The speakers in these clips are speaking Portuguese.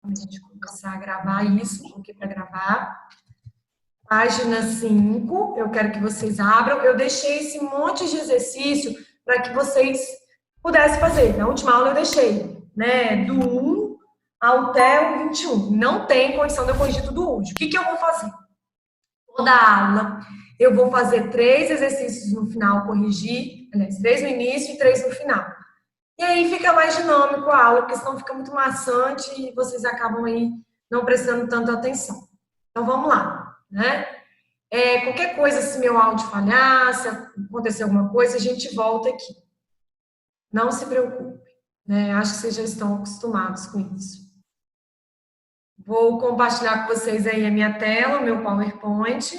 A gente começar a gravar isso, porque para gravar. Página 5, eu quero que vocês abram. Eu deixei esse monte de exercício para que vocês pudessem fazer. Na última aula eu deixei, né, do 1 até o 21. Não tem condição de eu corrigir tudo hoje. O que eu vou fazer? Toda aula eu vou fazer 3 exercícios no final, corrigir, aliás, 3 no início e 3 no final. E aí fica mais dinâmico a aula, porque senão fica muito maçante e vocês acabam aí não prestando tanta atenção. Então vamos lá, né? Qualquer coisa, se meu áudio falhar, se acontecer alguma coisa, a gente volta aqui. Não se preocupe, né? Acho que vocês já estão acostumados com isso. Vou compartilhar com vocês aí a minha tela, o meu PowerPoint.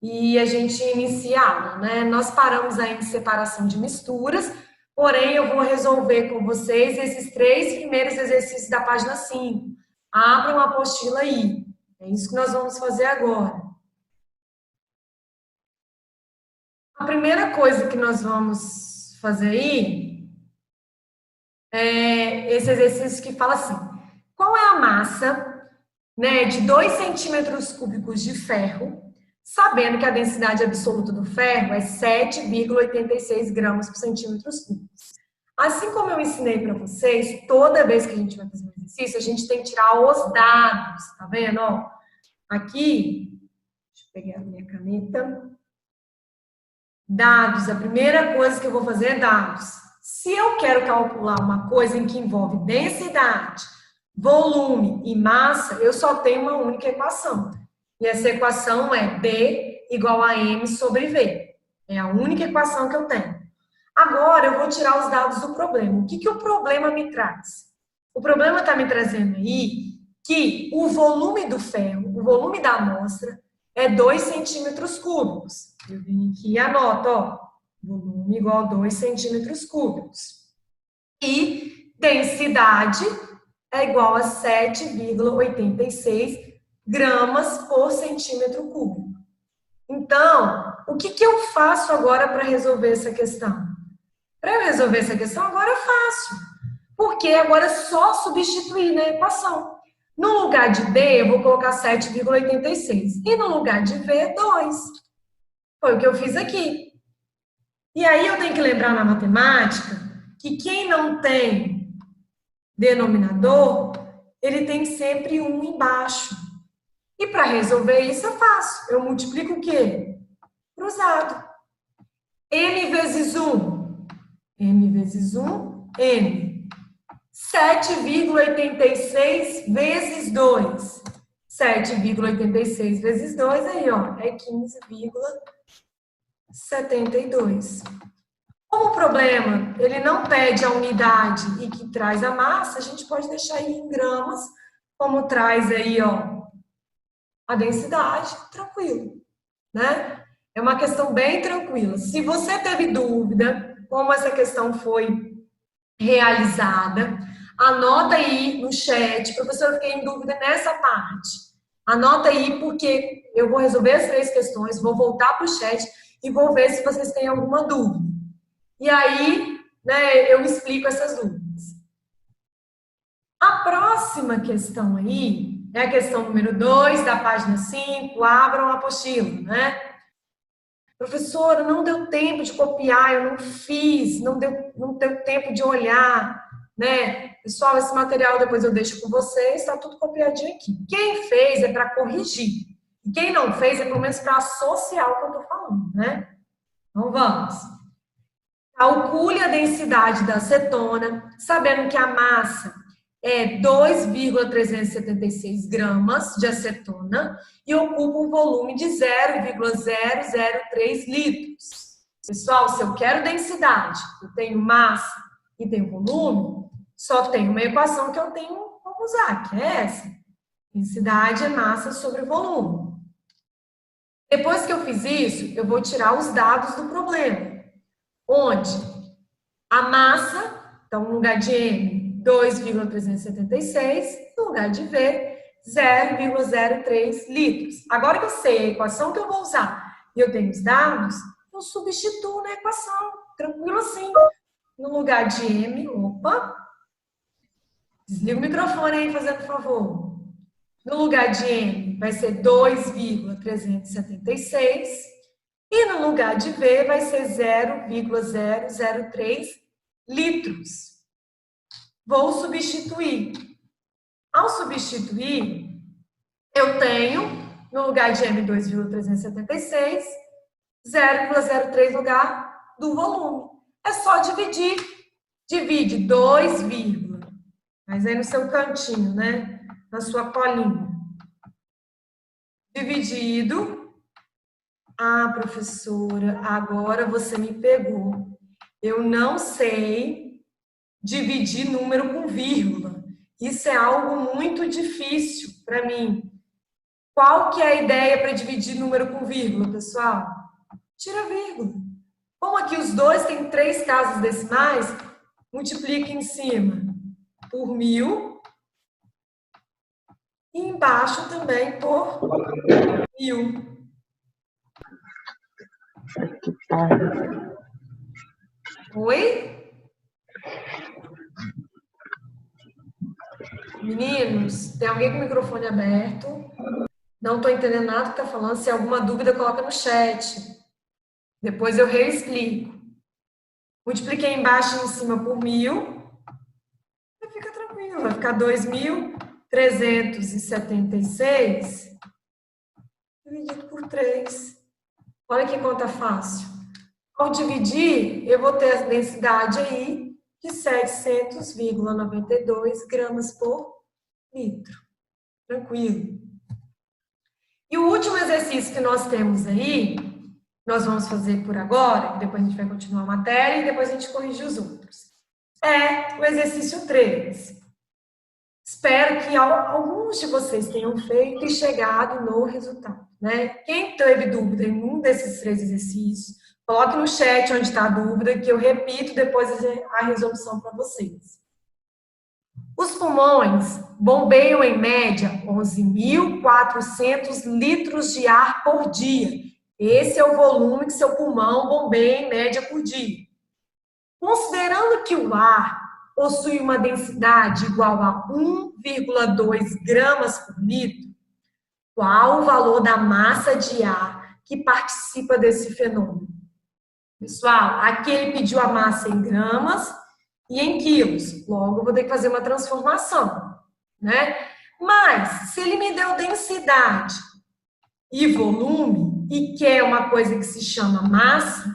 E a gente inicia a aula, né? Nós paramos aí em separação de misturas, porém eu vou resolver com vocês esses 3 primeiros exercícios da página 5. Abram a apostila aí. É isso que nós vamos fazer agora. A primeira coisa que nós vamos fazer aí é esse exercício que fala assim: qual é a massa, né, de 2 centímetros cúbicos de ferro, sabendo que a densidade absoluta do ferro é 7,86 gramas por centímetros cúbicos? Assim como eu ensinei para vocês, toda vez que a gente vai fazer um exercício, a gente tem que tirar os dados, tá vendo? Ó, aqui, deixa eu pegar a minha caneta. Dados, a primeira coisa que eu vou fazer é dados. Se eu quero calcular uma coisa em que envolve densidade, volume e massa, eu só tenho uma única equação. E essa equação é B igual a M sobre V. É a única equação que eu tenho. Agora, eu vou tirar os dados do problema. O que o problema me traz? O problema está me trazendo aí que o volume do ferro, o volume da amostra, é 2 centímetros cúbicos. Eu vim aqui e anoto, ó, volume igual a 2 centímetros cúbicos. E densidade é igual a 7,86 gramas por centímetro cúbico. Então, o que eu faço agora para resolver essa questão? Para eu resolver essa questão, agora é fácil. Porque agora é só substituir na equação. No lugar de B, eu vou colocar 7,86. E no lugar de V, 2. Foi o que eu fiz aqui. E aí eu tenho que lembrar na matemática que quem não tem denominador, ele tem sempre 1 embaixo. E para resolver isso é fácil. Eu multiplico o quê? Cruzado. M vezes 1. M vezes 1, M. 7,86 vezes 2. 7,86 vezes 2, aí, ó, é 15,72. Como o problema, ele não pede a unidade e que traz a massa, a gente pode deixar aí em gramas, como traz aí, ó, a densidade, tranquilo, né? É uma questão bem tranquila. Se você teve dúvida como essa questão foi realizada, anota aí no chat, professor, eu fiquei em dúvida nessa parte. Anota aí, porque eu vou resolver as 3 questões, vou voltar para o chat e vou ver se vocês têm alguma dúvida. E aí, né, eu explico essas dúvidas. A próxima questão aí é a questão número 2 da página 5, abram a apostila, né? Professora, não deu tempo de copiar, eu não fiz, não deu tempo de olhar, né? Pessoal, esse material depois eu deixo com vocês, está tudo copiadinho aqui. Quem fez é para corrigir. E quem não fez é pelo menos para associar o que eu estou falando, né? Então vamos. Calcule a densidade da acetona, sabendo que a massa é 2,376 gramas de acetona e ocupa um volume de 0,003 litros. Pessoal, se eu quero densidade, eu tenho massa e tenho volume, só tem uma equação que eu tenho como usar, que é essa. Densidade é massa sobre volume. Depois que eu fiz isso, eu vou tirar os dados do problema. Onde a massa, então no lugar de M, 2,376, no lugar de V, 0,03 litros. Agora que eu sei a equação que eu vou usar e eu tenho os dados, eu substituo na equação, tranquilo assim. No lugar de M, opa, Desliga o microfone aí, fazendo favor. No lugar de M vai ser 2,376 e no lugar de V vai ser 0,003 litros. Vou substituir. Ao substituir, eu tenho, no lugar de M, 2,376, 0,03 lugar do volume. É só dividir. Divide 2, mas aí no seu cantinho, né? Na sua colinha. Dividido. Ah, professora, agora você me pegou. Eu não sei dividir número com vírgula. Isso é algo muito difícil para mim. Qual que é a ideia para dividir número com vírgula, pessoal? Tira a vírgula. Como aqui os dois têm 3 casas decimais, multiplica em cima por 1000 e embaixo também por 1000. Oi? Meninos, tem alguém com o microfone aberto? Não estou entendendo nada que está falando. Se alguma dúvida, coloca no chat. Depois eu reexplico. Multipliquei embaixo e em cima por 1000. E fica tranquilo, vai ficar 2.376 dividido por 3. Olha que conta fácil. Ao dividir, eu vou ter a densidade aí de 700,92 gramas por litro. Tranquilo. E o último exercício que nós temos aí, nós vamos fazer por agora, depois a gente vai continuar a matéria e depois a gente corrige os outros. É o exercício 3. Espero que alguns de vocês tenham feito e chegado no resultado, né? Quem teve dúvida em um desses 3 exercícios, coloque no chat onde está a dúvida, que eu repito depois a resolução para vocês. Os pulmões bombeiam em média 11.400 litros de ar por dia. Esse é o volume que seu pulmão bombeia em média por dia. Considerando que o ar possui uma densidade igual a 1,2 gramas por litro, qual o valor da massa de ar que participa desse fenômeno? Pessoal, aqui ele pediu a massa em gramas e em quilos. Logo, eu vou ter que fazer uma transformação, né? Mas, se ele me deu densidade e volume e quer uma coisa que se chama massa,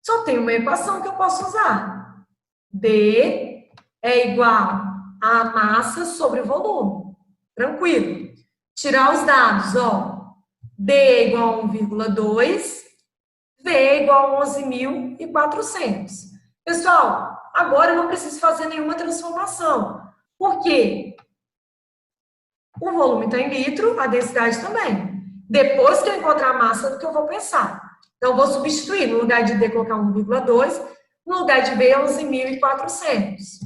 só tem uma equação que eu posso usar. D é igual a massa sobre o volume. Tranquilo. Tirar os dados, ó. D é igual a 1,2, V é igual a 11.400. Pessoal, agora eu não preciso fazer nenhuma transformação. Por quê? O volume está em litro, a densidade também. Depois que eu encontrar a massa, do que eu vou pensar. Então, eu vou substituir. No lugar de D, colocar 1,2. No lugar de V, 11.400.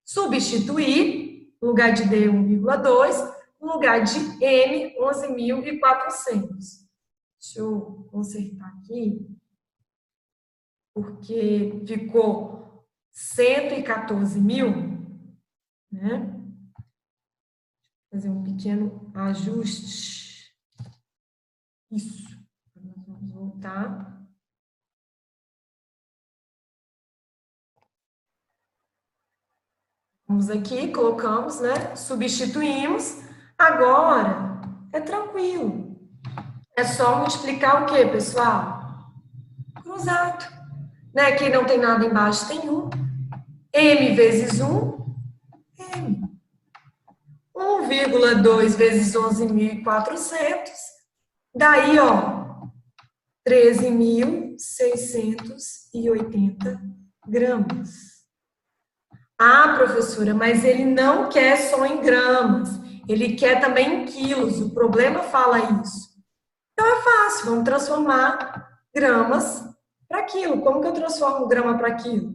Substituir. No lugar de D, 1,2. No lugar de M, 11.400. Deixa eu consertar aqui. Porque ficou 114.000, né? Fazer um pequeno ajuste. Isso. Nós vamos voltar. Vamos aqui, colocamos, né? Substituímos. Agora, é tranquilo. É só multiplicar o quê, pessoal? Cruzado. Né? Quem não tem nada embaixo tem 1. M vezes 1, M. 1,2 vezes 11.400. Daí, ó, 13.680 gramas. Ah, professora, mas ele não quer só em gramas. Ele quer também em quilos. O problema fala isso. Então, é fácil. Vamos transformar gramas para quilo. Como que eu transformo grama para quilo?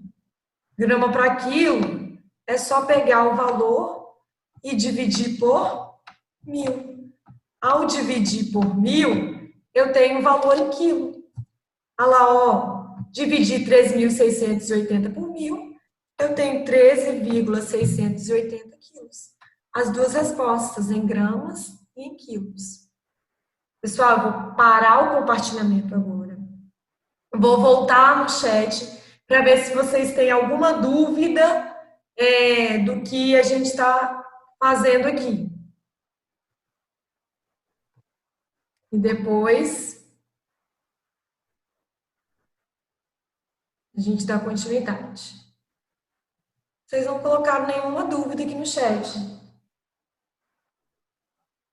Grama para quilo é só pegar o valor e dividir por 1.000. Ao dividir por 1.000, eu tenho o valor em quilo. Olha lá, ó, dividir 3.680 por 1.000, Eu tenho 13,680 quilos. As duas respostas, em gramas e em quilos. Pessoal, eu vou parar o compartilhamento agora. Vou voltar no chat para ver se vocês têm alguma dúvida do que a gente está fazendo aqui. E depois a gente dá continuidade. Vocês não colocaram nenhuma dúvida aqui no chat.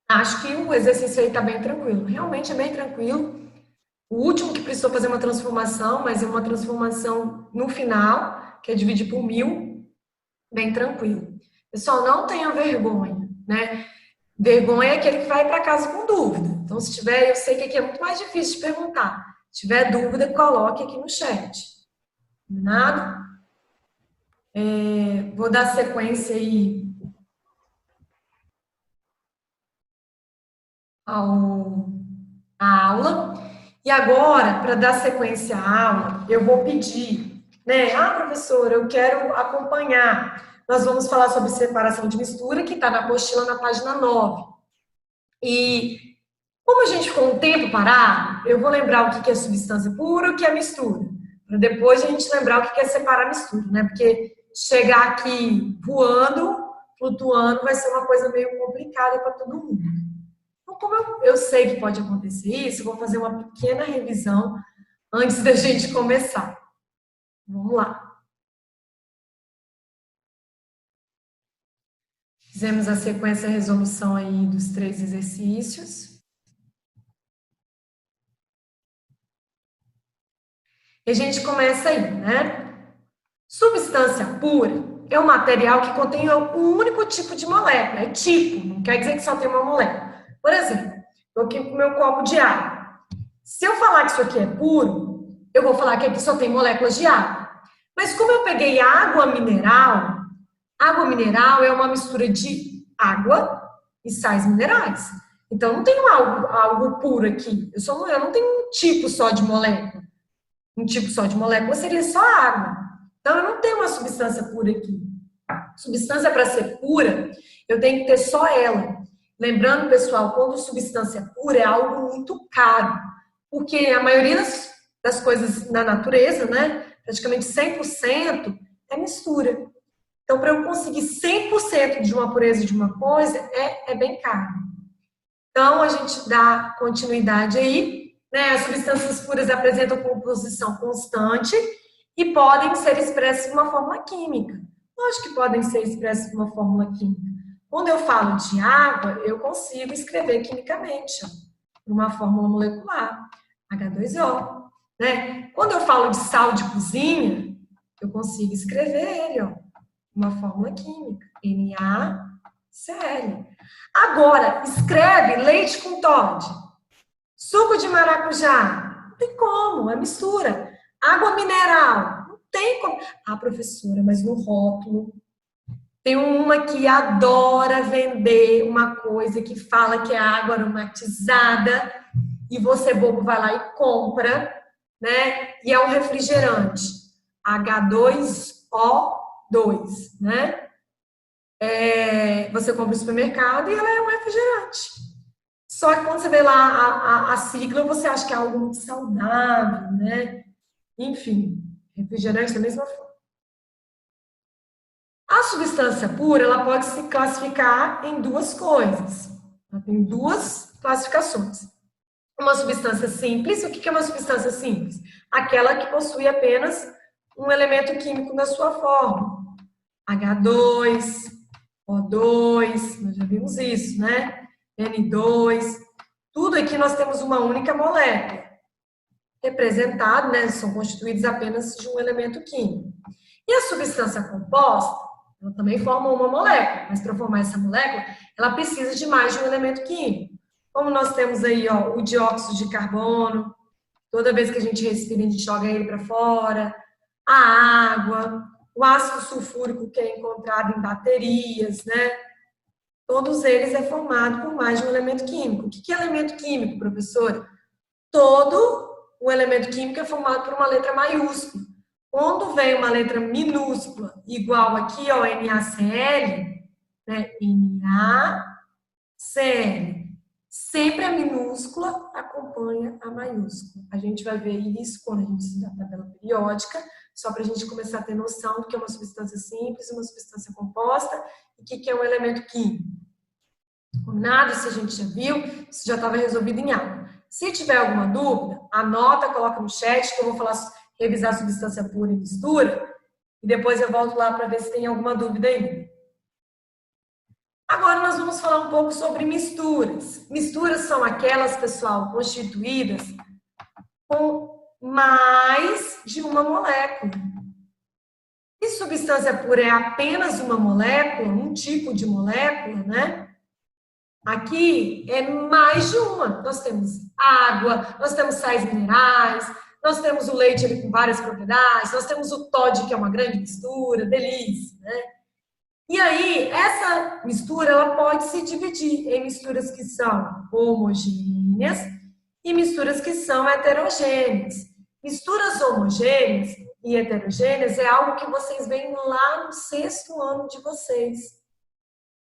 Acho que o exercício aí está bem tranquilo. Realmente é bem tranquilo. O último que precisou fazer uma transformação, mas é uma transformação no final, que é dividir por 1000, bem tranquilo. Pessoal, não tenham vergonha, né? Vergonha é aquele que vai para casa com dúvida. Então, se tiver, eu sei que aqui é muito mais difícil de perguntar. Se tiver dúvida, coloque aqui no chat. Combinado? Vou dar sequência aí à aula. E agora, para dar sequência à aula, eu vou pedir, né? Professora, eu quero acompanhar. Nós vamos falar sobre separação de mistura, que está na apostila na página 9. E como a gente ficou um tempo parado, eu vou lembrar o que é substância pura e o que é mistura. Para depois a gente lembrar o que é separar a mistura, né? Porque chegar aqui voando, flutuando, vai ser uma coisa meio complicada para todo mundo. Então, como eu sei que pode acontecer isso, eu vou fazer uma pequena revisão antes da gente começar. Vamos lá. Fizemos a sequência de resolução aí dos 3 exercícios. E a gente começa aí, né? Substância pura é um material que contém um único tipo de molécula. É tipo, não quer dizer que só tem uma molécula. Por exemplo, estou aqui com o meu copo de água. Se eu falar que isso aqui é puro, eu vou falar que aqui só tem moléculas de água. Mas como eu peguei água mineral é uma mistura de água e sais minerais. Então, não tenho algo puro aqui. Eu não tenho um tipo só de molécula. Um tipo só de molécula seria só água. Então, eu não tenho uma substância pura aqui. Substância, para ser pura, eu tenho que ter só ela. Lembrando, pessoal, quando substância pura é algo muito caro. Porque a maioria das coisas na natureza, né, praticamente 100%, é mistura. Então, para eu conseguir 100% de uma pureza de uma coisa, é bem caro. Então, a gente dá continuidade aí, né? As substâncias puras apresentam composição constante e podem ser expressas de uma fórmula química. Lógico que podem ser expressas de uma fórmula química. Quando eu falo de água, eu consigo escrever quimicamente, uma fórmula molecular, H2O. Né? Quando eu falo de sal de cozinha, eu consigo escrever ele, uma fórmula química, NaCl. Agora, escreve leite com Toddy, suco de maracujá, não tem como, é mistura. Água mineral, não tem como. Professora, mas no rótulo tem uma que adora vender uma coisa que fala que é água aromatizada e você, bobo, vai lá e compra, né? E é um refrigerante, H2O2, né? Você compra no supermercado e ela é um refrigerante. Só que quando você vê lá a sigla, você acha que é algo muito saudável, né? Enfim, refrigerante da mesma forma. A substância pura, ela pode se classificar em duas coisas. Ela tem duas classificações. Uma substância simples. O que é uma substância simples? Aquela que possui apenas um elemento químico na sua forma. H2, O2, nós já vimos isso, né? N2. Tudo aqui nós temos uma única molécula. Representado, né? São constituídos apenas de um elemento químico. E a substância composta, ela também forma uma molécula, mas para formar essa molécula, ela precisa de mais de um elemento químico. Como nós temos aí, o dióxido de carbono, toda vez que a gente respira, a gente joga ele para fora, a água, o ácido sulfúrico que é encontrado em baterias, né? Todos eles é formado por mais de um elemento químico. O que é elemento químico, professora? Todo o elemento químico é formado por uma letra maiúscula. Quando vem uma letra minúscula, igual aqui, ó, NaCl, né? NaCl. Sempre a minúscula acompanha a maiúscula. A gente vai ver isso quando a gente estudar a tabela periódica, só para a gente começar a ter noção do que é uma substância simples, uma substância composta e o que é um elemento químico. Combinado? Isso a gente já viu, isso já estava resolvido em aula. Se tiver alguma dúvida, anota, coloca no chat que eu vou falar, revisar substância pura e mistura, e depois eu volto lá para ver se tem alguma dúvida ainda. Agora nós vamos falar um pouco sobre misturas. Misturas são aquelas, pessoal, constituídas com mais de uma molécula. E substância pura é apenas uma molécula, um tipo de molécula, né? Aqui é mais de uma. Nós temos água, nós temos sais minerais, nós temos o leite ali com várias propriedades, nós temos o Toddy, que é uma grande mistura, delícia, né? E aí, essa mistura, ela pode se dividir em misturas que são homogêneas e misturas que são heterogêneas. Misturas homogêneas e heterogêneas é algo que vocês veem lá no 6º ano de vocês.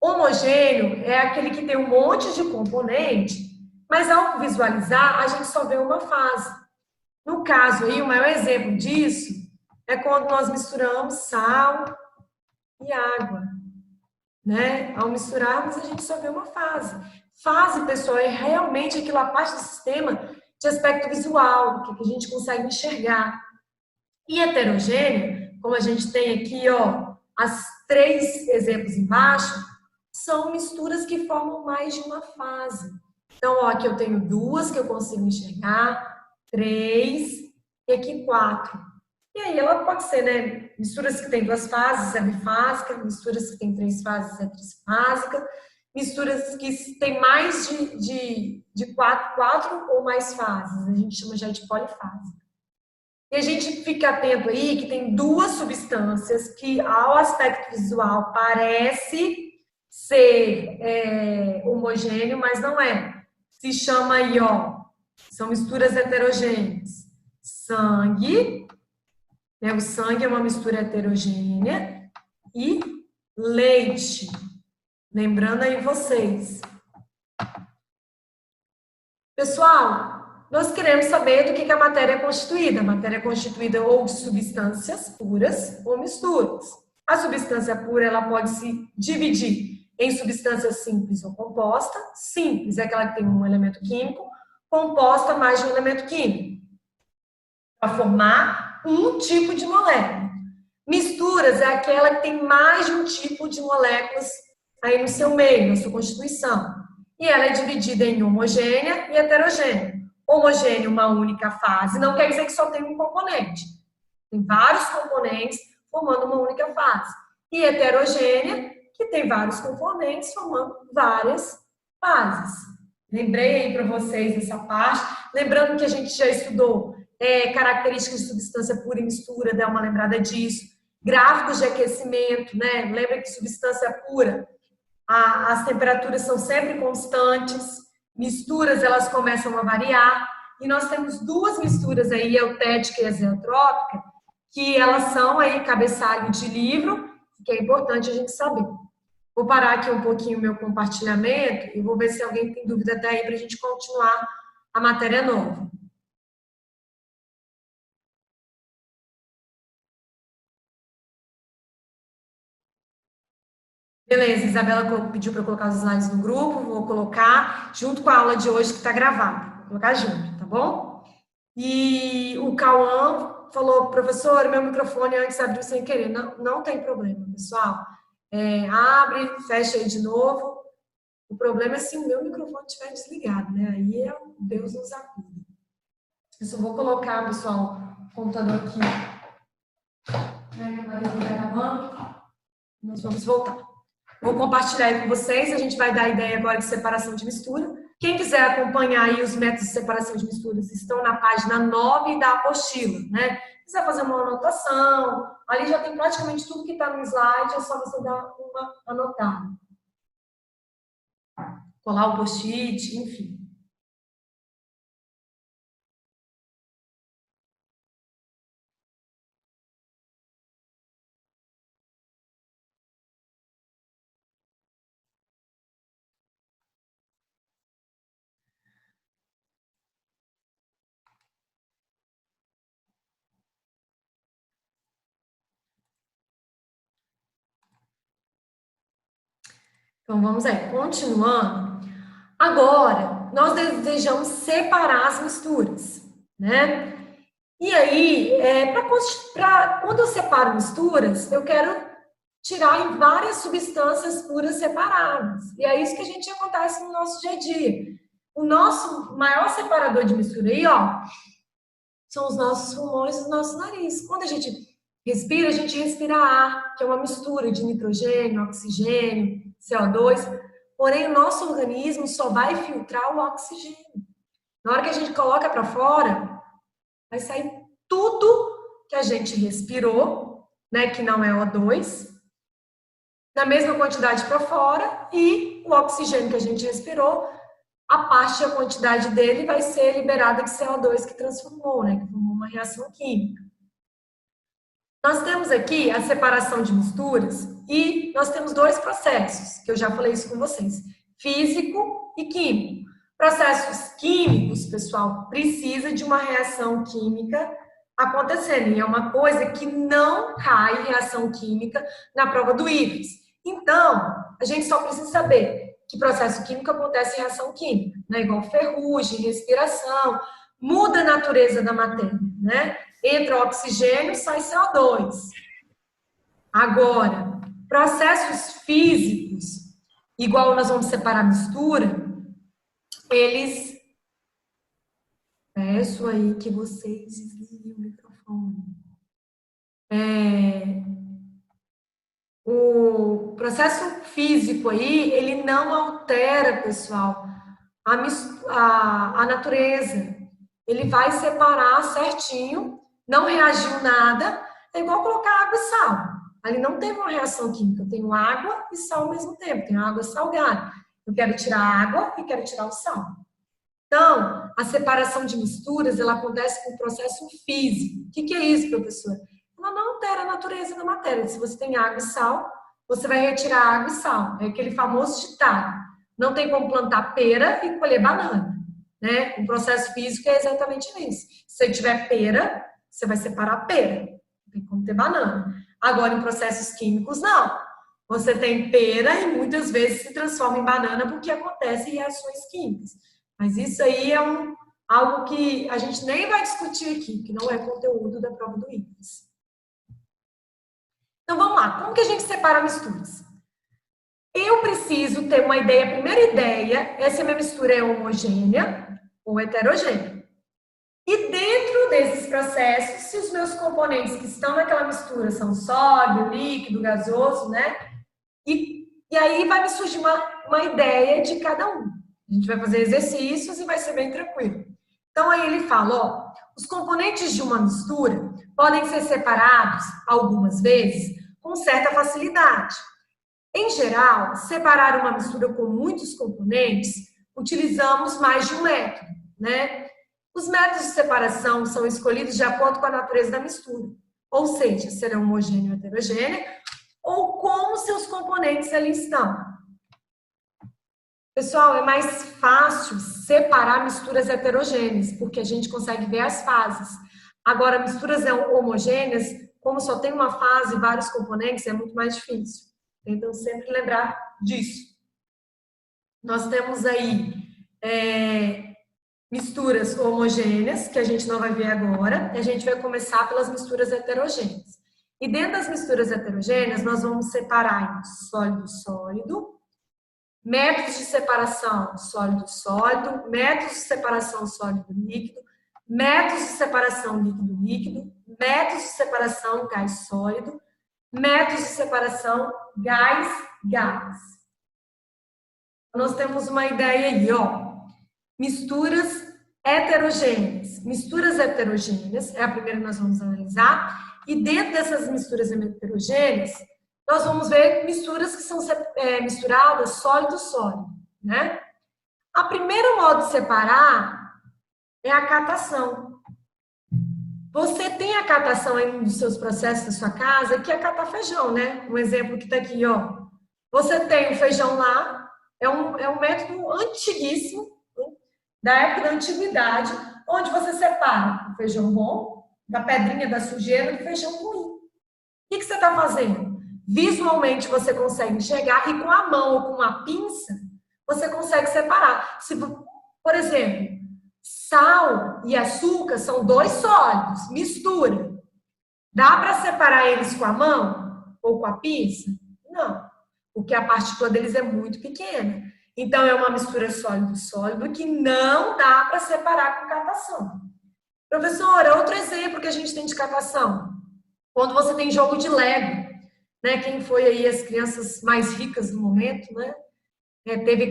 Homogêneo é aquele que tem um monte de componente, mas ao visualizar, a gente só vê uma fase. No caso aí, o maior exemplo disso é quando nós misturamos sal e água, né? Ao misturarmos, a gente só vê uma fase. Fase, pessoal, é realmente aquela parte do sistema de aspecto visual, que a gente consegue enxergar. E heterogêneo, como a gente tem aqui, ó, as 3 exemplos embaixo, são misturas que formam mais de uma fase. Então, ó, aqui eu tenho 2 que eu consigo enxergar, 3 e aqui 4. E aí ela pode ser, né, misturas que tem 2 fases, é bifásica, misturas que tem 3 fases, é trisfásica, misturas que tem mais de 4 ou mais fases, a gente chama já de polifásica. E a gente fica atento aí que tem 2 substâncias que, ao aspecto visual, parece ser homogêneo, mas não é. Se chama aí, ó, são misturas heterogêneas. Sangue, né, o sangue é uma mistura heterogênea, e leite. Lembrando aí vocês. Pessoal, nós queremos saber do que a matéria é constituída. A matéria é constituída ou de substâncias puras ou misturas. A substância pura, ela pode se dividir em substância simples ou composta. Simples é aquela que tem um elemento químico, composta mais de um elemento químico, para formar um tipo de molécula. Misturas é aquela que tem mais de um tipo de moléculas aí no seu meio, na sua constituição. E ela é dividida em homogênea e heterogênea. Homogênea, uma única fase, não quer dizer que só tem um componente. Tem vários componentes formando uma única fase. E heterogênea, que tem vários componentes formando várias fases. Lembrei aí para vocês essa parte. Lembrando que a gente já estudou características de substância pura e mistura, dá uma lembrada disso. Gráficos de aquecimento, né? Lembra que substância pura, as temperaturas são sempre constantes, misturas elas começam a variar, e nós temos 2 misturas aí, eutética e azeotrópica, que elas são aí cabeçalho de livro, que é importante a gente saber. Vou parar aqui um pouquinho o meu compartilhamento e vou ver se alguém tem dúvida até aí para a gente continuar a matéria nova. Beleza, Isabela pediu para eu colocar os slides no grupo, vou colocar junto com a aula de hoje que está gravada. Vou colocar junto, tá bom? E o Cauã falou, professor, meu microfone antes abriu sem querer. Não, não tem problema, pessoal. Abre, fecha aí de novo. O problema é se o meu microfone estiver desligado, né? Aí Deus nos acuda. Eu só vou colocar, pessoal, o computador aqui. Nós vamos voltar. Vou compartilhar aí com vocês, a gente vai dar a ideia agora de separação de mistura. Quem quiser acompanhar aí os métodos de separação de misturas, estão na página 9 da apostila, né? Se quiser fazer uma anotação, ali já tem praticamente tudo que está no slide, é só você dar uma anotada. Colar o post-it, enfim. Então, vamos aí, continuando. Agora, nós desejamos separar as misturas, né? E aí, quando eu separo misturas, eu quero tirar em várias substâncias puras separadas. E é isso que a gente acontece no nosso dia a dia. O nosso maior separador de mistura aí, ó, são os nossos pulmões e o nosso nariz. Quando a gente respira ar, que é uma mistura de nitrogênio, oxigênio, CO2. Porém, o nosso organismo só vai filtrar o oxigênio. Na hora que a gente coloca para fora, vai sair tudo que a gente respirou, né, que não é O2, na mesma quantidade para fora, e o oxigênio que a gente respirou, a parte, a quantidade dele vai ser liberada de CO2 que transformou, né, que formou uma reação química. Nós temos aqui a separação de misturas e nós temos dois processos, que eu já falei isso com vocês, físico e químico. Processos químicos, pessoal, precisa de uma reação química acontecendo, e é uma coisa que não cai reação química na prova do IFES. Então, a gente só precisa saber que processo químico acontece em reação química, né? Igual ferrugem, respiração, muda a natureza da matéria, né? Entra oxigênio, sai CO2. Agora, processos físicos, igual nós vamos separar mistura, eles... Peço aí que vocês desliguem o microfone. O processo físico aí, ele não altera, pessoal, a natureza. Ele vai separar certinho, não reagiu nada, é igual colocar água e sal. Ali não teve uma reação química, eu tenho água e sal ao mesmo tempo, tenho água salgada. Eu quero tirar a água e quero tirar o sal. Então, a separação de misturas, ela acontece com o processo físico. O que é isso, professor? Ela não altera a natureza da matéria. Se você tem água e sal, você vai retirar água e sal. É aquele famoso ditado. Não tem como plantar pera e colher banana, né? O processo físico é exatamente isso. Se você tiver pera, você vai separar a pera. Não tem como ter banana. Agora, em processos químicos, não. Você tem pera e muitas vezes se transforma em banana porque acontecem reações químicas. Mas isso aí é algo que a gente nem vai discutir aqui, que não é conteúdo da prova do IFES. Então, vamos lá. Como que a gente separa misturas? Eu preciso ter uma ideia, a primeira ideia é se a minha mistura é homogênea ou heterogênea. E dentro desses processos, se os meus componentes que estão naquela mistura são sólido, líquido, gasoso, né? E aí vai me surgir uma ideia de cada um. A gente vai fazer exercícios e vai ser bem tranquilo. Então, aí ele fala, ó, os componentes de uma mistura podem ser separados algumas vezes com certa facilidade. Em geral, separar uma mistura com muitos componentes, utilizamos mais de um método, né? Os métodos de separação são escolhidos de acordo com a natureza da mistura, ou seja, será homogênea ou heterogênea, ou como seus componentes ali estão. Pessoal, é mais fácil separar misturas heterogêneas, porque a gente consegue ver as fases. Agora, misturas homogêneas, como só tem uma fase e vários componentes, é muito mais difícil. Então, sempre lembrar disso. Nós temos aí misturas homogêneas, que a gente não vai ver agora, e a gente vai começar pelas misturas heterogêneas. E dentro das misturas heterogêneas, nós vamos separar em sólido-sólido, métodos de separação sólido-sólido, métodos de separação sólido-líquido, métodos de separação líquido-líquido, métodos de separação gás-sólido, métodos de separação gás-gás. Nós temos uma ideia aí, ó. Misturas heterogêneas. Misturas heterogêneas é a primeira que nós vamos analisar. E dentro dessas misturas heterogêneas, nós vamos ver misturas que são misturadas sólido-sólido, né? A primeiro modo de separar é a catação. Você tem a catação aí nos seus processos da sua casa, que é catar feijão, né? Um exemplo que tá aqui, ó. Você tem o feijão lá, é um método antiguíssimo, da época da antiguidade, onde você separa o feijão bom da pedrinha da sujeira do feijão ruim. O que você está fazendo? visualmente você consegue enxergar e com a mão ou com a pinça você consegue separar. Se, por exemplo, sal e açúcar são dois sólidos, mistura. Dá para separar eles com a mão ou com a pinça? Não, porque a partícula deles é muito pequena. Então, é uma mistura sólido-sólido que não dá para separar com catação. Professora, outro exemplo que a gente tem de catação. Quando você tem jogo de Lego, né? Quem foi aí as crianças mais ricas no momento, né? Teve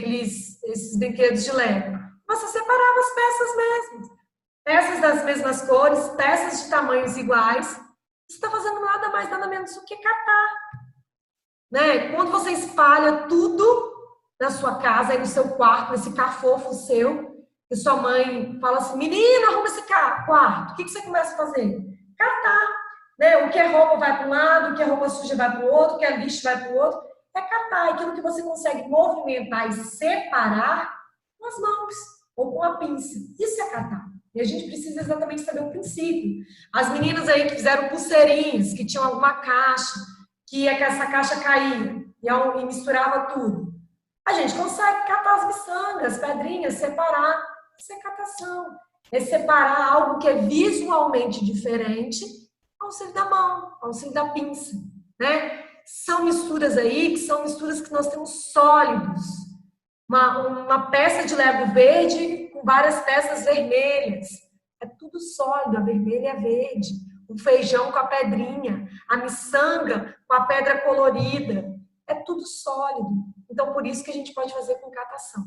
esses brinquedos de Lego. Você separava as peças mesmo. Peças das mesmas cores, peças de tamanhos iguais. Você está fazendo nada mais, nada menos do que catar. Né? Quando você espalha tudo na sua casa, aí no seu quarto, nesse cafofo seu, e sua mãe fala assim, menina, arruma esse quarto. O que você começa a fazer? Catar. Né? O que é roupa vai para um lado, o que é roupa suja vai para o outro, o que é lixo vai para o outro. É catar. Aquilo que você consegue movimentar e separar com as mãos ou com a pinça. Isso é catar. E a gente precisa exatamente saber o princípio. As meninas aí que fizeram pulseirinhas, que tinham alguma caixa, que essa caixa caía e misturava tudo. A gente consegue catar as miçangas, pedrinhas, separar. Isso é catação. É separar algo que é visualmente diferente ao auxílio da mão, ao auxílio da pinça. Né? São misturas aí que são misturas que nós temos sólidos. Uma peça de Lego verde com várias peças vermelhas. É tudo sólido, a vermelha e a verde. O feijão com a pedrinha, a miçanga com a pedra colorida. É tudo sólido. Então, por isso que a gente pode fazer com catação.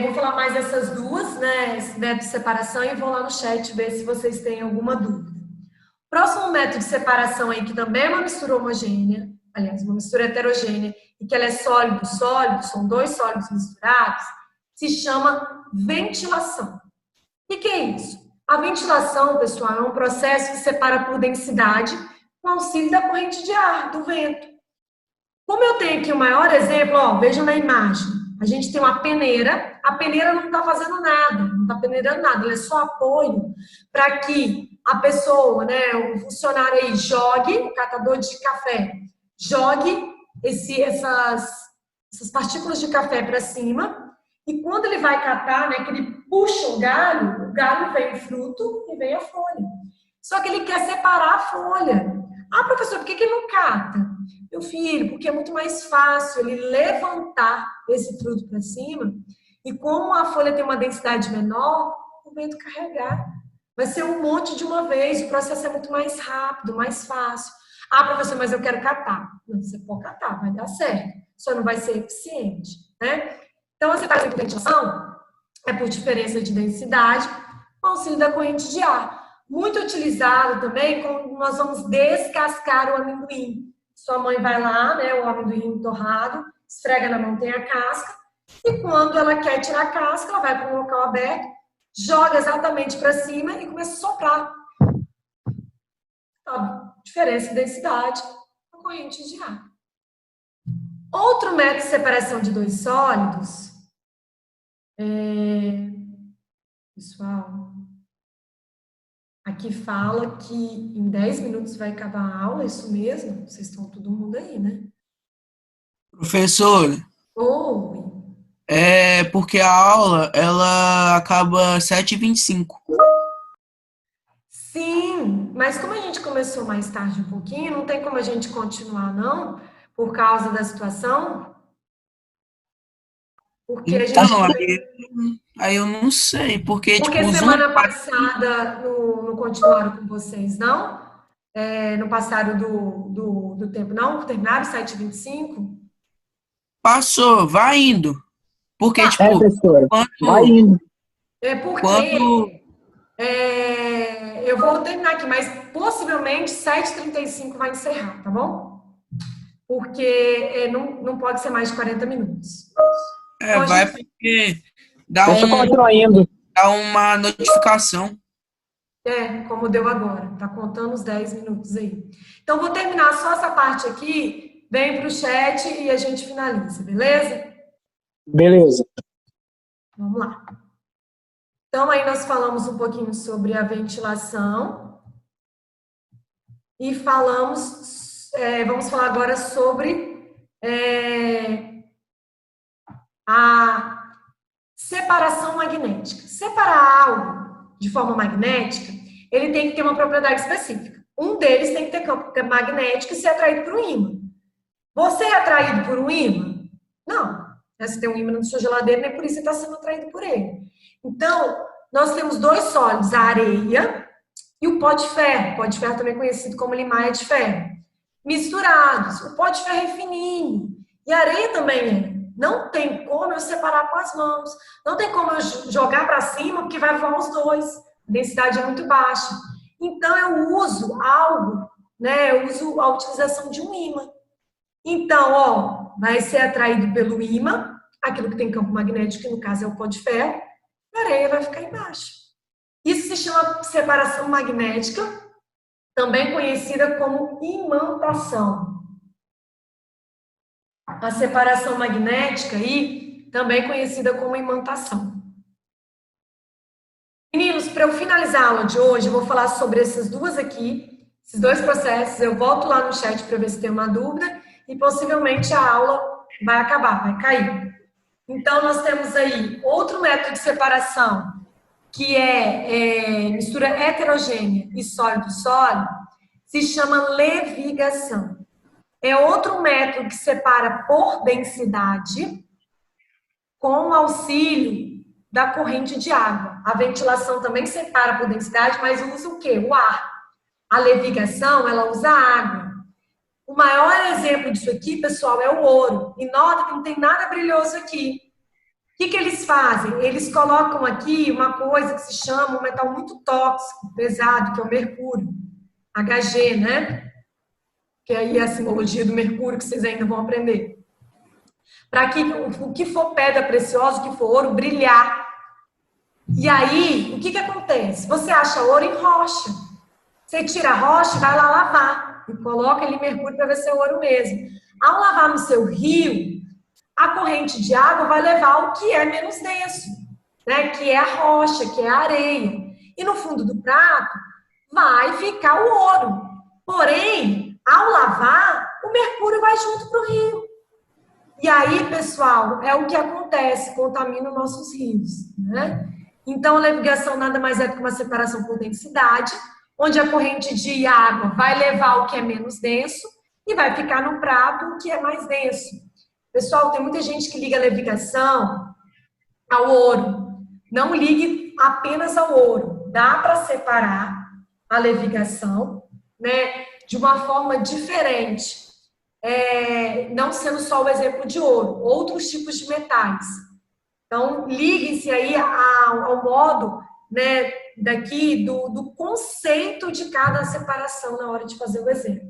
Vou falar mais dessas duas, né? Esse método de separação, e vou lá no chat ver se vocês têm alguma dúvida. Próximo método de separação aí, que também é uma mistura homogênea, aliás, uma mistura heterogênea, e que ela é sólido-sólido, são dois sólidos misturados, se chama ventilação. O que é isso? A ventilação, pessoal, é um processo que separa por densidade com auxílio da corrente de ar, do vento. Como eu tenho aqui o maior exemplo, ó, vejam na imagem, a gente tem uma peneira, a peneira não está fazendo nada, não está peneirando nada, ela é só apoio para que a pessoa, né, o funcionário aí jogue, o catador de café, jogue essas partículas de café para cima, e quando ele vai catar, né, que ele puxa o galho vem o fruto e vem a folha. Só que ele quer separar a folha. Ah, professor, por que ele não cata? Meu filho, porque é muito mais fácil ele levantar esse fruto para cima, e como a folha tem uma densidade menor, o vento carregar. Vai ser um monte de uma vez, o processo é muito mais rápido, mais fácil. Ah, professor, mas eu quero catar. Não, você pode catar, vai dar certo. Só não vai ser eficiente, né? Então, a separação por ventilação é por diferença de densidade, com auxílio da corrente de ar. Muito utilizado também quando nós vamos descascar o amendoim. Sua mãe vai lá, né, o amendoim torrado, esfrega na mão, tem a casca, e quando ela quer tirar a casca, ela vai para um local aberto, joga exatamente para cima e começa a soprar. A diferença de densidade com corrente de ar. Outro método de separação de dois sólidos, pessoal, aqui fala que em 10 minutos vai acabar a aula, isso mesmo? Vocês estão todo mundo aí, né? Professora, Oi. é porque a aula, ela acaba às 7h25. Sim, mas como a gente começou mais tarde um pouquinho, não tem como a gente continuar, não? Por causa da situação? Porque a gente Então, aí eu não sei, porque, Porque tipo, o Zoom... semana passada não continuaram com vocês, não? Não passaram do tempo, não? Terminaram 7h25? Passou, vai indo. Porque, Tá. tipo, Professora, vai quando, indo. É porque quando eu vou terminar aqui, mas possivelmente 7h35 vai encerrar, tá bom? Porque não pode ser mais de 40 minutos. Então, a vai gente porque dá, Deixa eu um, continuar indo. dá uma notificação. como deu agora, tá contando os 10 minutos aí. Então, vou terminar só essa parte aqui, vem para o chat e a gente finaliza, beleza? Beleza. Vamos lá. Então, aí nós falamos um pouquinho sobre a ventilação. e vamos falar agora sobre a separação magnética. Separar algo de forma magnética, ele tem que ter uma propriedade específica. Um deles tem que ter campo magnético e ser atraído por um ímã. Você é atraído por um ímã? Não. Você tem um ímã na sua geladeira, nem por isso você está sendo atraído por ele. Então, nós temos dois sólidos, a areia e o pó de ferro. O pó de ferro também conhecido como limaia de ferro. Misturados. O pó de ferro é fininho. E a areia também é. Não tem como eu separar com as mãos. Não tem como eu jogar para cima, porque vai voar os dois. A densidade é muito baixa. Então, eu uso algo, né? Eu uso a utilização de um ímã. Então, ó, vai ser atraído pelo ímã, aquilo que tem campo magnético, que no caso é o pó de ferro, a areia vai ficar embaixo. Isso se chama separação magnética, também conhecida como imantação. A separação magnética aí, também conhecida como imantação. Meninos, para eu finalizar a aula de hoje, eu vou falar sobre essas duas aqui, esses dois processos. Eu volto lá no chat para ver se tem uma dúvida e possivelmente a aula vai acabar, vai cair. Então, nós temos aí outro método de separação, que é mistura heterogênea e sólido-sólido, se chama levigação. É outro método que separa por densidade com auxílio da corrente de água. A ventilação também separa por densidade, mas usa o quê? O ar. A levigação, ela usa água. O maior exemplo disso aqui, pessoal, é o ouro. E nota que não tem nada brilhoso aqui. O que eles fazem? Eles colocam aqui uma coisa que se chama um metal muito tóxico, pesado, que é o mercúrio. Hg, né? Que aí é a simbologia do mercúrio que vocês ainda vão aprender. Para que o que for pedra preciosa, o que for ouro, brilhar. E aí, o que acontece? Você acha ouro em rocha. Você tira a rocha e vai lá lavar. E coloca ali mercúrio para ver se é ouro mesmo. Ao lavar no seu rio, a corrente de água vai levar o que é menos denso, né? Que é a rocha, que é a areia. E no fundo do prato vai ficar o ouro. Porém, ao lavar, o mercúrio vai junto para o rio. E aí, pessoal, é o que acontece, contamina os nossos rios, né? Então, a levigação nada mais é do que uma separação por densidade, onde a corrente de água vai levar o que é menos denso e vai ficar no prato o que é mais denso. Pessoal, tem muita gente que liga a levigação ao ouro. Não ligue apenas ao ouro. Dá para separar a levigação, né, de uma forma diferente. Não sendo só o exemplo de ouro, outros tipos de metais. Então, liguem-se aí ao modo, né, daqui do conceito de cada separação na hora de fazer o exemplo.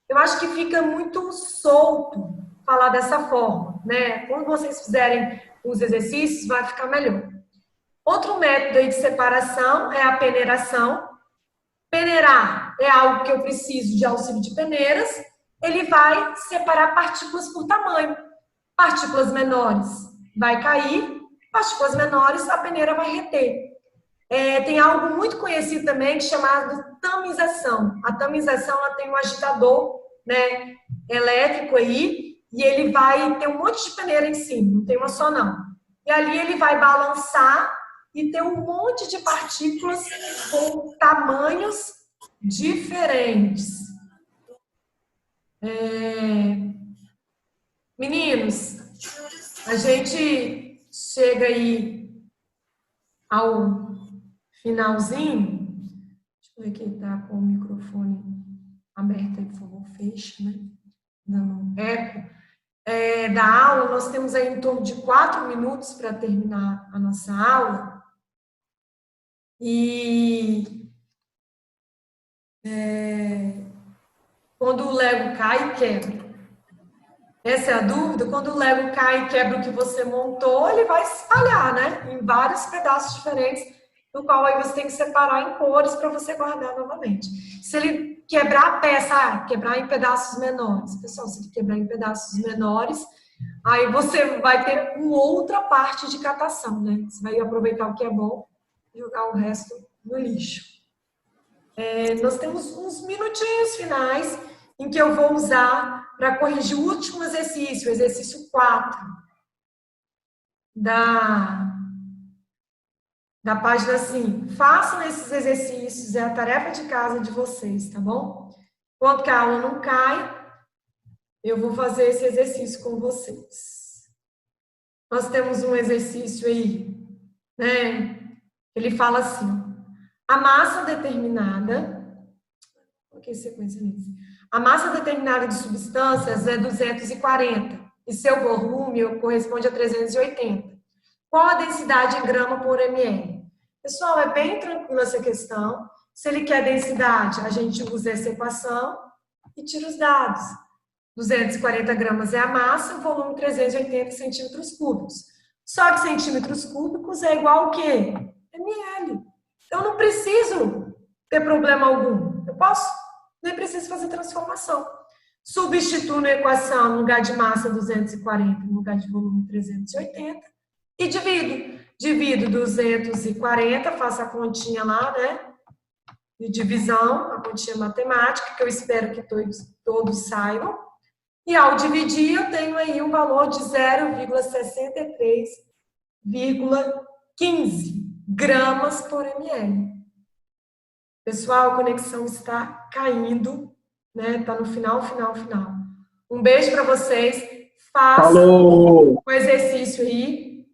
Eu acho que fica muito solto falar dessa forma, né? Quando vocês fizerem os exercícios, vai ficar melhor. Outro método aí de separação é a peneiração. Peneirar é algo que eu preciso de auxílio de peneiras. Ele vai separar partículas por tamanho. Partículas menores vai cair, partículas menores a peneira vai reter. Tem algo muito conhecido também chamado tamização. A tamização ela tem um agitador, né, elétrico aí, e ele vai ter um monte de peneira em cima, não tem uma só não. E ali ele vai balançar e ter um monte de partículas com tamanhos diferentes. Meninos, a gente chega aí ao finalzinho. Deixa eu ver quem está com o microfone aberto aí, por favor, fecha, né? Dando um eco. Da aula, nós temos aí em torno de 4 minutos para terminar a nossa aula. E quando o Lego cai, quebra. Essa é a dúvida. Quando o Lego cai e quebra o que você montou, ele vai se espalhar, né? Em vários pedaços diferentes, no qual aí você tem que separar em cores para você guardar novamente. Se ele quebrar a peça, quebrar em pedaços menores. Pessoal, se ele quebrar em pedaços menores, aí você vai ter uma outra parte de catação, né? Você vai aproveitar o que é bom e jogar o resto no lixo. Nós temos uns minutinhos finais em que eu vou usar para corrigir o último exercício, o exercício 4 da página 5. Façam esses exercícios, é a tarefa de casa de vocês, tá bom? Enquanto que a aula não cai, eu vou fazer esse exercício com vocês. Nós temos um exercício aí, né? Ele fala assim, a massa determinada, coloquei sequência nisso. A massa determinada de substâncias é 240 e seu volume corresponde a 380. Qual a densidade em grama por ml? Pessoal, é bem tranquila essa questão. Se ele quer densidade, a gente usa essa equação e tira os dados. 240 gramas é a massa, o volume 380 centímetros cúbicos. Só que centímetros cúbicos é igual ao quê? ml. Então, não preciso ter problema algum. Eu posso, nem preciso fazer transformação. Substituo na equação, no lugar de massa 240, no lugar de volume 380, e divido. Divido 240, faço a continha lá, né? De divisão, a continha matemática, que eu espero que todos saibam. E ao dividir, eu tenho aí um valor de 0,63,15 gramas por ml. Pessoal, a conexão está caindo, né? Está no final. Um beijo para vocês. Façam o exercício aí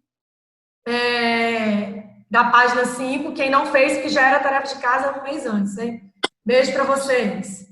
da página 5. Quem não fez, que já era tarefa de casa um mês antes, hein? Beijo para vocês.